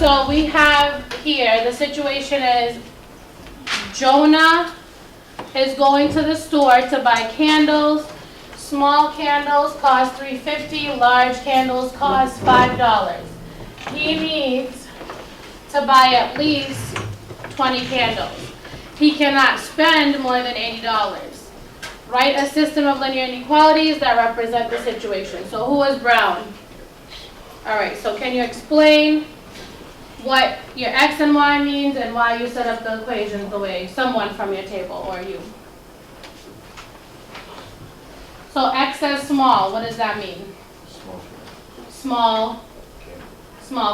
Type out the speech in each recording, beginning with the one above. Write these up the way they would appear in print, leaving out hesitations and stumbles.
So we have here, the situation is Jonah is going to the store to buy candles. Small candles cost $3.50, large candles cost $5. He needs to buy at least 20 candles. He cannot spend more than $80. Write a system of linear inequalities that represent the situation. So who is Brown? All right, so can you explain what your x and y means and why you set up the equations the way, someone from your table or you? So x says small, what does that mean? Small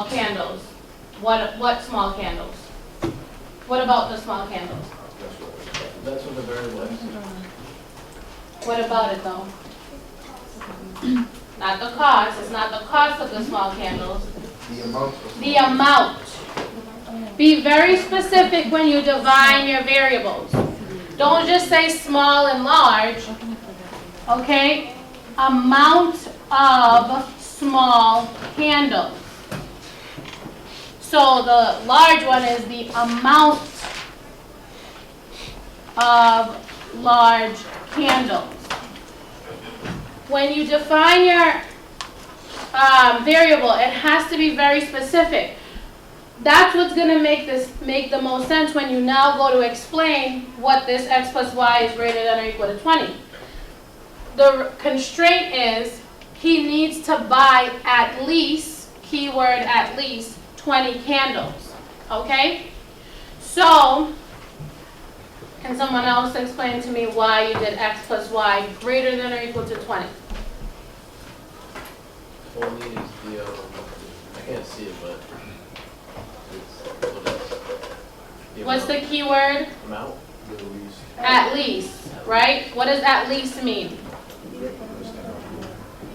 candles. What small candles? What about the small candles? That's what the variable is. What about it though? Not the cost, it's not the cost of the small candles. The amount. The amount. Be very specific when you define your variables. Don't just say small and large, okay? Amount of small candles. So the large one is the amount of large candles. When you define your variable, it has to be very specific. That's what's going to make the most sense when you now go to explain what this x plus y is greater than or equal to 20. The constraint is he needs to buy at least, keyword at least, 20 candles. Okay? So, can someone else explain to me why you did x plus y greater than or equal to 20? Only is the, I can't see it, but it's, What's the key word? amount? At least, right? What does at least mean?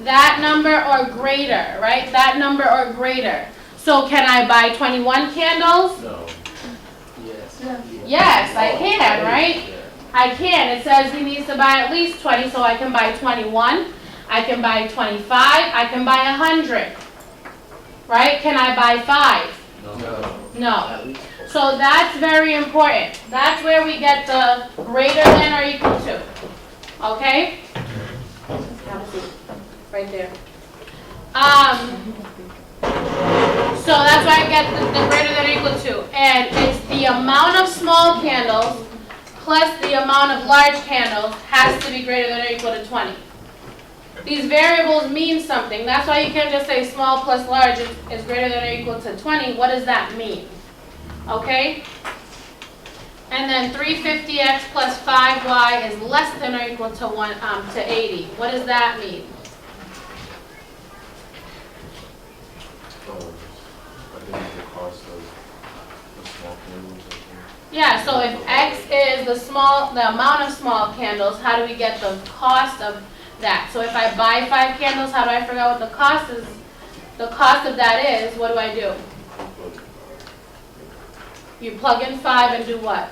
That number or greater, right? That number or greater. So can I buy 21 candles? No. Yes. Yes, I can, right? Yeah. I can. It says he needs to buy at least 20, so I can buy 21. I can buy 25. I can buy 100. Right? Can I buy 5? No. At least. So that's very important. That's where we get the greater than or equal to. Okay? Have a seat. Right there. So that's why I get the greater than or equal to. And it's the amount of small candles plus the amount of large candles has to be greater than or equal to 20. These variables mean something. That's why you can't just say small plus large is greater than or equal to 20. What does that mean? Okay? And then 350x plus 5y is less than or equal to 80. What does that mean? Yeah, so if x is the amount of small candles, how do we get the cost of that? So if I buy 5 candles, how do I figure out what the cost is? The cost of that is, what do? You plug in 5 and do what?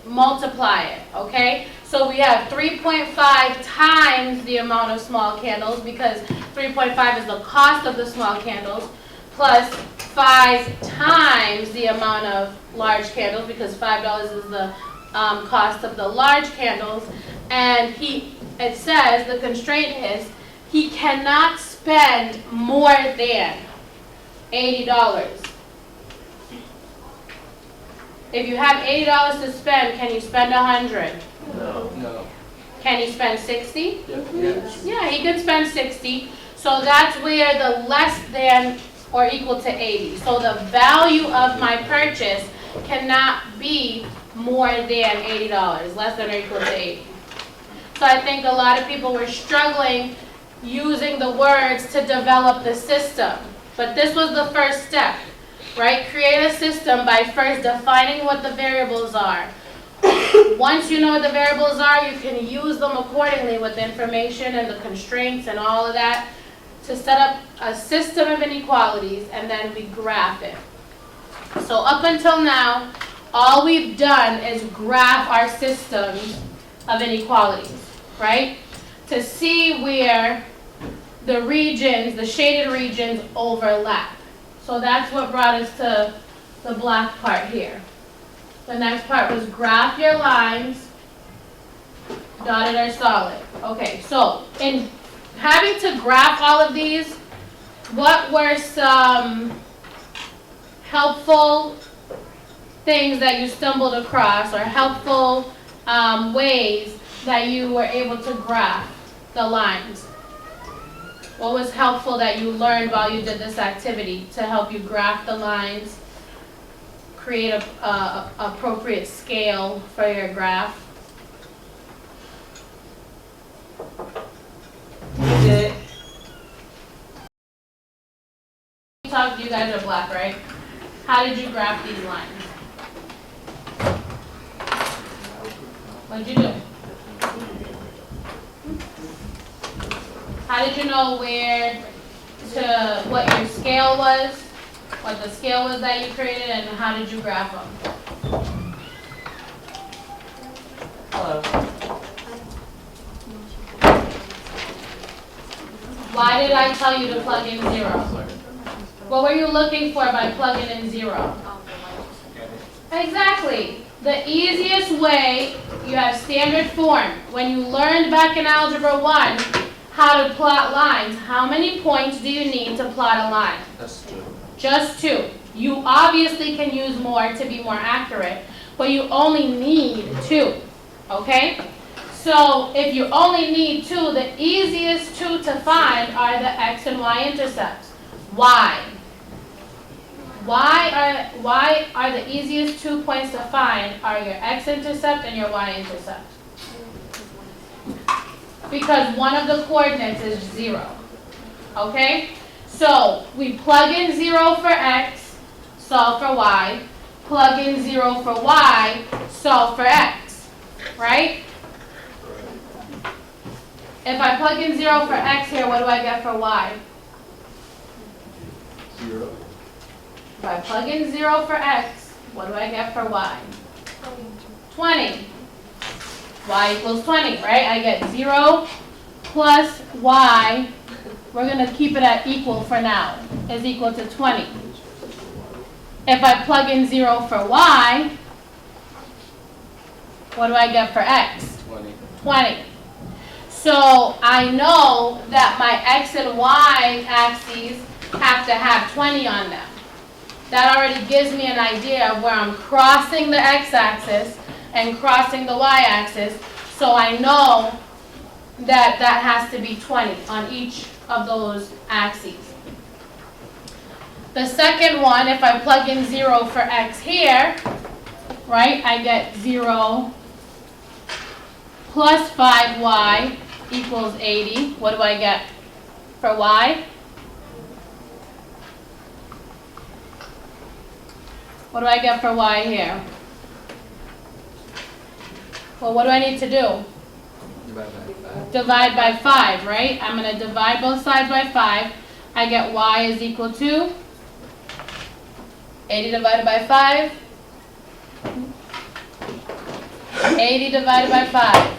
Multiply it, okay? So we have 3.5 times the amount of small candles because 3.5 is the cost of the small candles plus 5 times the amount of large candles because $5 is the cost of the large candles. And it says the constraint is he cannot spend more than $80. If you have $80 to spend, can you spend 100? No. Can you spend 60? Yes. Yeah, he can spend 60. So that's where the less than or equal to 80. So the value of my purchase cannot be more than $80, less than or equal to 80. So I think a lot of people were struggling using the words to develop the system. But this was the first step, right? Create a system by first defining what the variables are. Once you know what the variables are, you can use them accordingly with the information and the constraints and all of that to set up a system of inequalities, and then we graph it. So up until now, all we've done is graph our systems of inequalities, right? To see where the regions, the shaded regions overlap. So that's what brought us to the black part here. The next part was graph your lines, dotted or solid. Okay, so in having to graph all of these, what were some helpful things that you stumbled across, or helpful ways that you were able to graph the lines? What was helpful that you learned while you did this activity to help you graph the lines, create a appropriate scale for your graph? Did You guys are black, right? How did you graph these lines? What did you do? How did you know what your scale was, what the scale was that you created, and how did you graph them? hello. Why did I tell you to plug in 0? What were you looking for by plugging in 0? Exactly. The easiest way, you have standard form. When you learned back in Algebra 1 how to plot lines, how many points do you need to plot a line? That's true. Just 2. You obviously can use more to be more accurate, but you only need 2, okay? So if you only need 2, the easiest 2 to find are the x and y intercepts. Why? Why are the easiest 2 points to find are your x-intercept and your y-intercept? Because one of the coordinates is 0. Okay? So we plug in 0 for x, solve for y. Plug in 0 for y, solve for x. Right? If I plug in 0 for x here, what do I get for y? 0. If I plug in 0 for x, what do I get for y? 20. Y equals 20, right? I get 0 plus y, we're going to keep it at equal for now, is equal to 20. If I plug in 0 for y, what do I get for x? 20. 20. So I know that my x and y axes have to have 20 on them. That already gives me an idea of where I'm crossing the x-axis and crossing the y-axis, so I know that that has to be 20 on each of those axes. The second one, if I plug in 0 for x here, right, I get 0 plus 5y equals 80. What do I get for y? What do I get for y here? Well, what do I need to do? Divide by 5, right? I'm going to divide both sides by 5. I get y is equal to 80 divided by 5. 80 divided by 5.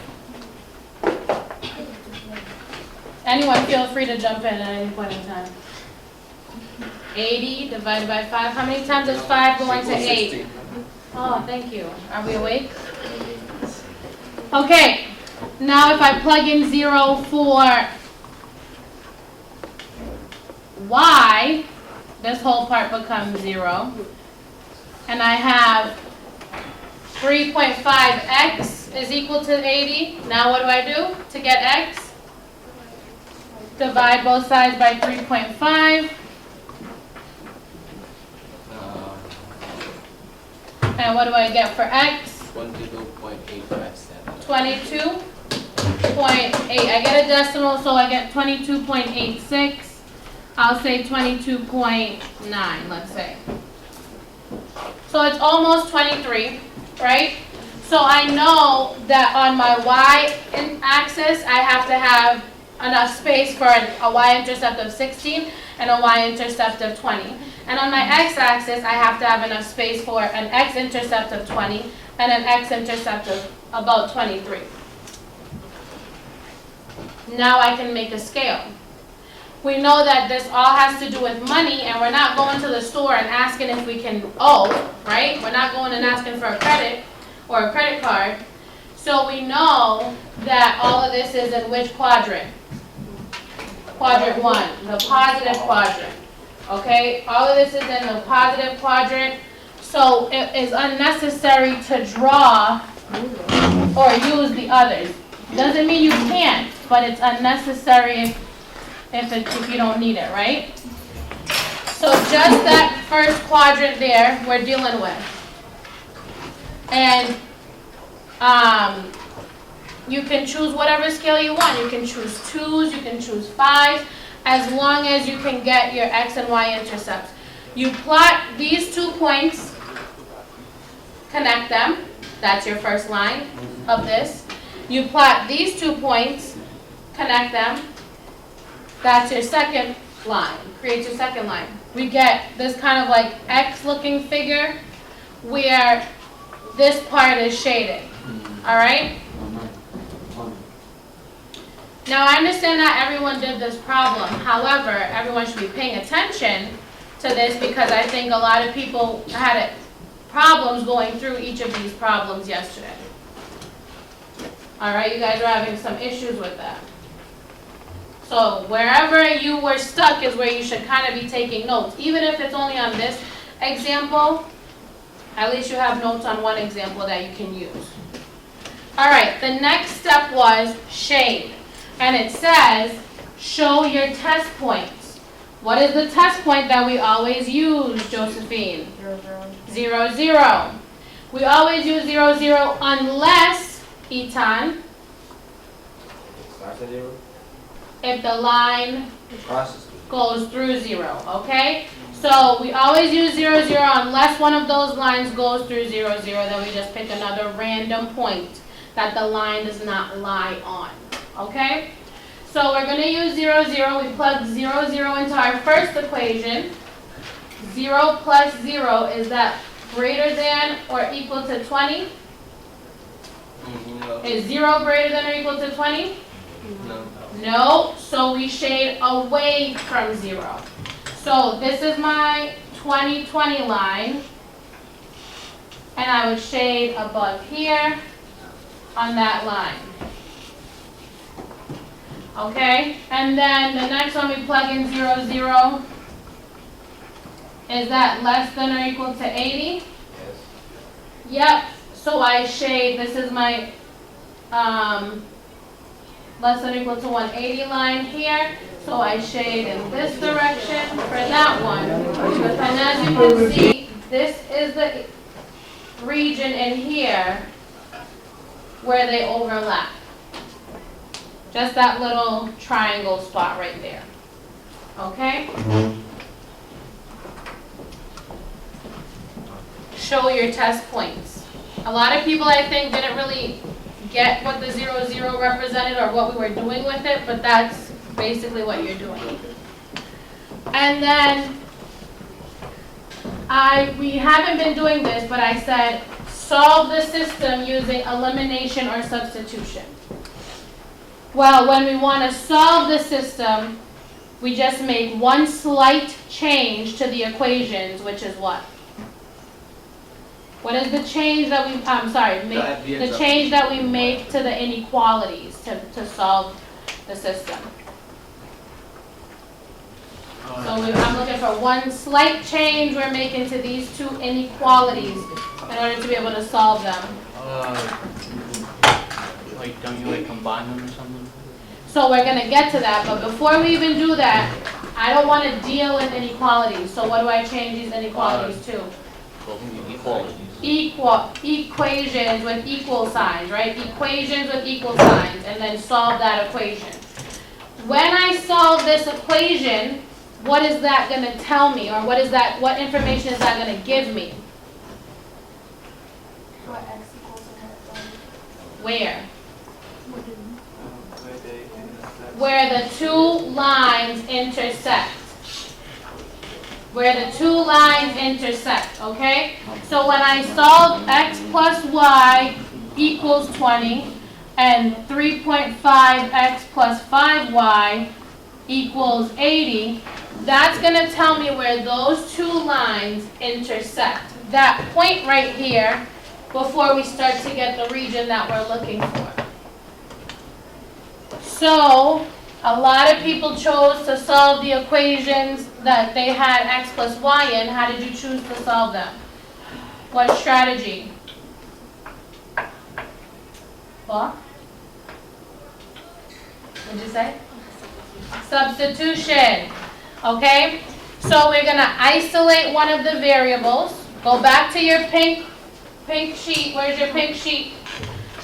Anyone feel free to jump in at any point in time. 80 divided by 5. How many times is 5 going to 8? Oh, thank you. Are we awake? Okay. Now if I plug in 0 for y, this whole part becomes 0. And I have 3.5x is equal to 80. Now what do I do to get x? Divide both sides by 3.5. And what do I get for x? 22.85. 22.8. I get a decimal, so I get 22.86. I'll say 22.9, let's say. So it's almost 23, right? So I know that on my y-axis, I have to have enough space for a y-intercept of 16 and a y-intercept of 20. And on my x-axis, I have to have enough space for an x-intercept of 20 and an x-intercept of about 23. Now I can make a scale. we know that this all has to do with money, and we're not going to the store and asking if we can owe, right? We're not going and asking for a credit or a credit card. So we know that all of this is in which quadrant? Quadrant 1, the positive quadrant. Okay, all of this is in the positive quadrant. So it is unnecessary to draw or use the others. Doesn't mean you can't, but it's unnecessary if you don't need it, right? So just that first quadrant there, we're dealing with. And you can choose whatever scale you want. You can choose 2s, you can choose 5s, as long as you can get your x and y intercepts. You plot these 2 points, connect them. That's your first line of this. You plot these 2 points, connect them. That's your second line, create your second line. We get this kind of like X looking figure where this part is shaded, all right? Now I understand not everyone did this problem. However, everyone should be paying attention to this because I think a lot of people had problems going through each of these problems yesterday. All right, you guys are having some issues with that. So wherever you were stuck is where you should kind of be taking notes. Even if it's only on this example, at least you have notes on one example that you can use. All right, the next step was shade. And it says, show your test points. What is the test point that we always use, Josephine? 0, 0. We always use 0, 0 unless, Etan, if the line goes through 0, okay? So we always use 0, 0 unless one of those lines goes through 0, 0, then we just pick another random point that the line does not lie on, okay? So we're going to use 0, 0. We plug 0, 0 into our first equation. 0 plus 0, is that greater than or equal to 20? No. Is 0 greater than or equal to 20? No. No, so we shade away from 0. So this is my 20, 20 line. And I would shade above here on that line. Okay, and then the next one we plug in 0, 0. Is that less than or equal to 80? Yes. Yep, so I shade, this is my less than or equal to 180 line here. So I shade in this direction for that one. And as you can see, this is the region in here where they overlap. Just that little triangle spot right there. Okay? Show your test points. A lot of people, I think, didn't really get what the 0, 0 represented or what we were doing with it, but that's basically what you're doing. And then, we haven't been doing this, but I said, solve the system using elimination or substitution. Well, when we want to solve the system, we just make one slight change to the equations, which is what? What is the change that we, the change that we make to the inequalities to solve the system? So I'm looking for one slight change we're making to these two inequalities in order to be able to solve them. Like, don't you combine them or something? So we're going to get to that, but before we even do that, I don't want to deal with inequalities. So what do I change these inequalities to? Equalities. Equations with equal signs, right? Equations with equal signs, and then solve that equation. When I solve this equation, what is that going to tell me, or what information is that going to give me? What x equals to what? Where? Where the two lines intersect. Where the two lines intersect, okay? So when I solve x plus y equals 20 and 3.5x plus 5y equals 80, that's gonna tell me where those two lines intersect. That point right here, before we start to get the region that we're looking for. So, a lot of people chose to solve the equations that they had x plus y in. How did you choose to solve them? What strategy? What? What'd you say? Substitution. Okay? So we're gonna isolate one of the variables. Go back to your pink sheet. Where's your pink sheet?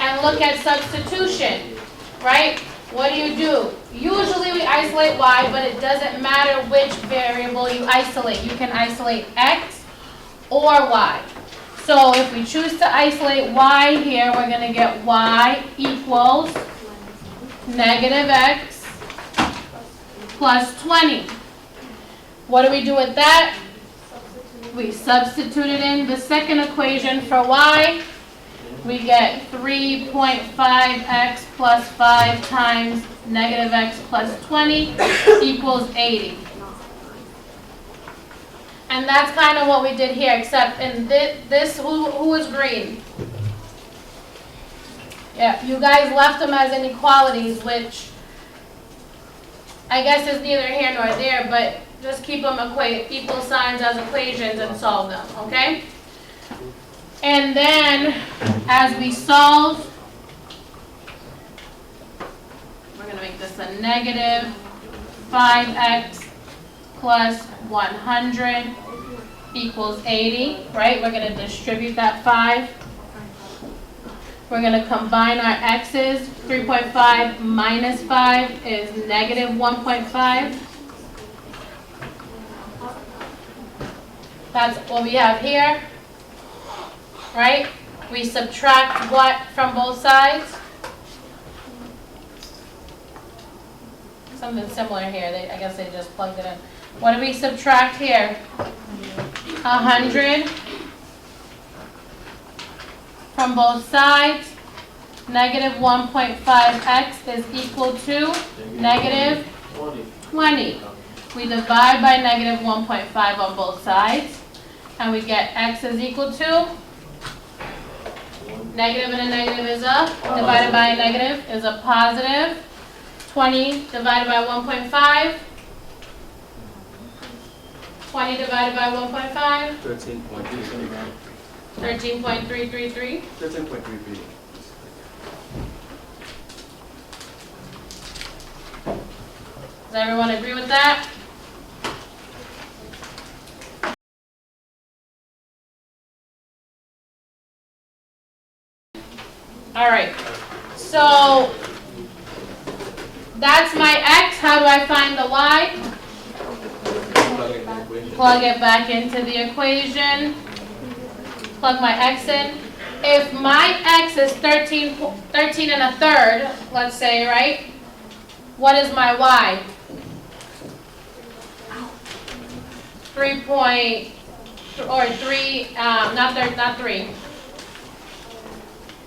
And look at substitution, right? What do? Usually we isolate y, but it doesn't matter which variable you isolate. You can isolate x or y. So if we choose to isolate y here, we're going to get y equals negative x plus 20. What do we do with that? We substitute it in the second equation for y. We get 3.5x plus 5 times negative x plus 20 equals 80. And that's kind of what we did here, except in this who is green? Yeah, you guys left them as inequalities, which I guess is neither here nor there, but just keep them equal signs as equations and solve them, okay? And then, as we solve, we're going to make this a negative 5x plus 100 equals 80, right? We're going to distribute that 5. We're going to combine our x's. 3.5 minus 5 is negative 1.5. That's what we have here. Right? We subtract what from both sides? Something similar here. I guess they just plugged it in. What do we subtract here? 100 from both sides. Negative 1.5x is equal to negative 20. We divide by negative 1.5 on both sides. And we get x is equal to negative and a negative is a, divided by a negative is a positive. 20 divided by 1.5. 20 divided by 1.5. 13.333. 13.333. 13.33. Does everyone agree with that? All right, so that's my x. How do I find the y? Plug it back into the equation. Plug my x in. If my x is 13 and a third, let's say, right? What is my y? 3 not 3.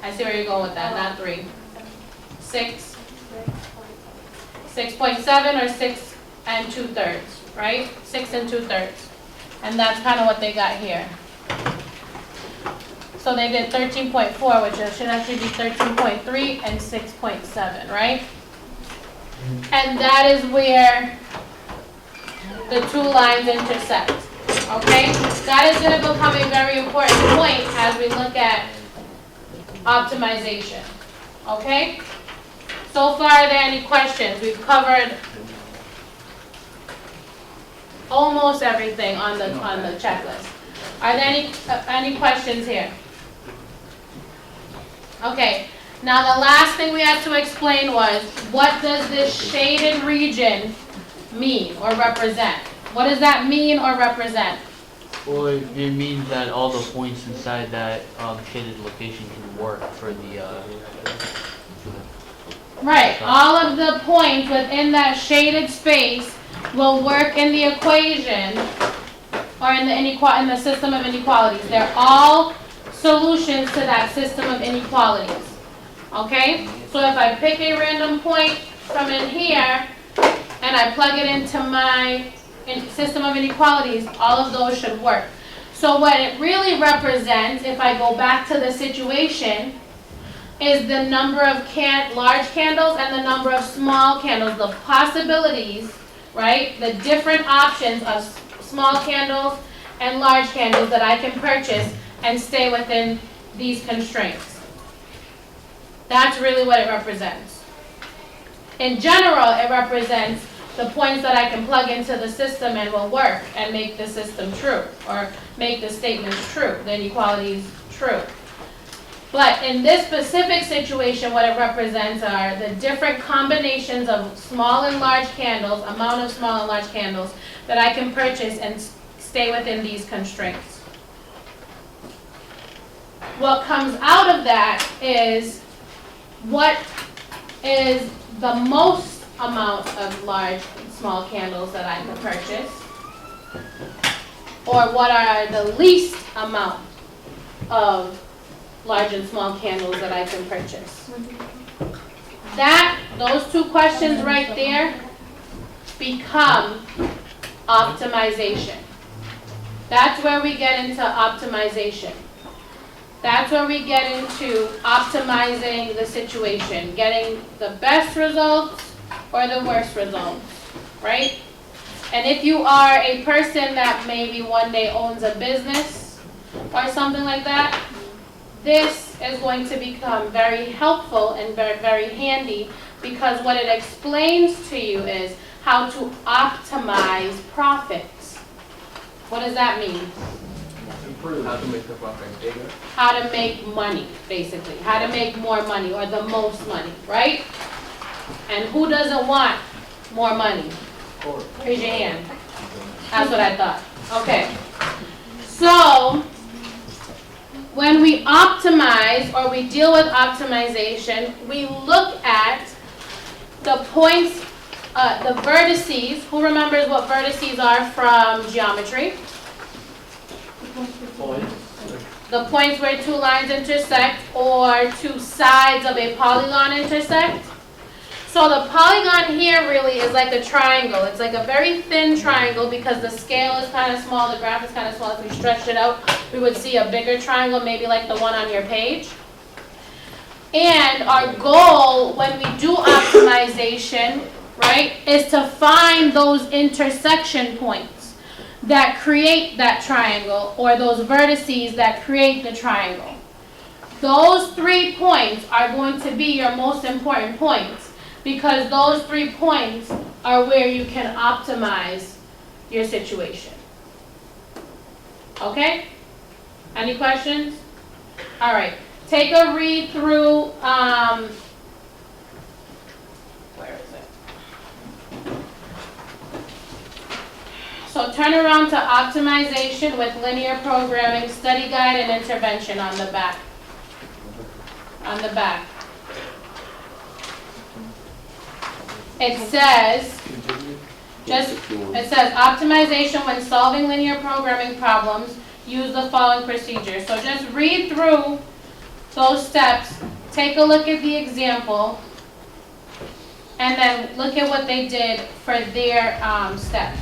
I see where you're going with that, not 3. 6. 6.7 or 6 and 2/3, right? 6 and 2/3. And that's kind of what they got here. So they did 13.4, which should actually be 13.3 and 6.7, right? And that is where the two lines intersect, okay? That is going to become a very important point as we look at optimization, okay? So far, are there any questions? We've covered almost everything on the checklist. Are there any questions here? Okay. Now the last thing we had to explain was, what does this shaded region mean or represent? What does that mean or represent? Well, it means that all the points inside that shaded location can work for the. Right. All of the points within that shaded space will work in the equation or in the system of inequalities. They're all solutions to that system of inequalities. Okay? So if I pick a random point from in here and I plug it into my system of inequalities, all of those should work. So what it really represents, if I go back to the situation, is the number of large candles and the number of small candles, the possibilities, right? The different options of small candles and large candles that I can purchase and stay within these constraints. That's really what it represents. In general, it represents the points that I can plug into the system and will work and make the system true, or make the statements true, the inequalities true. But in this specific situation, what it represents are the different combinations of small and large candles, amount of small and large candles that I can purchase and stay within these constraints. What comes out of that is what is the most amount of large and small candles that I can purchase, or what are the least amount of large and small candles that I can purchase. Those two questions right there become optimization. That's where we get into optimization. That's where we get into optimizing the situation, getting the best results or the worst results, right? And if you are a person that maybe one day owns a business or something like that, this is going to become very helpful and very, very handy, because what it explains to you is how to optimize profits. What does that mean? Improve. How to make the profit bigger. How to make money, basically. How to make more money, or the most money, right? And who doesn't want more money? Raise your hand. That's what I thought. Okay. So, when we optimize, or we deal with optimization, we look at the points, the vertices. Who remembers what vertices are from geometry? Points. The points where two lines intersect, or two sides of a polygon intersect. So the polygon here really is like a triangle. It's like a very thin triangle because the scale is kind of small, the graph is kind of small. If we stretched it out, we would see a bigger triangle, maybe like the one on your page. And our goal when we do optimization, right, is to find those intersection points that create that triangle, or those vertices that create the triangle. Those 3 points are going to be your most important points, because those 3 points are where you can optimize your situation. Okay? Any questions? All right. Take a read through, where is it? So turn around to optimization with linear programming, study guide and intervention on the back. On the back. It says, it says optimization when solving linear programming problems, use the following procedure. So just read through those steps, take a look at the example, and then look at what they did for their steps.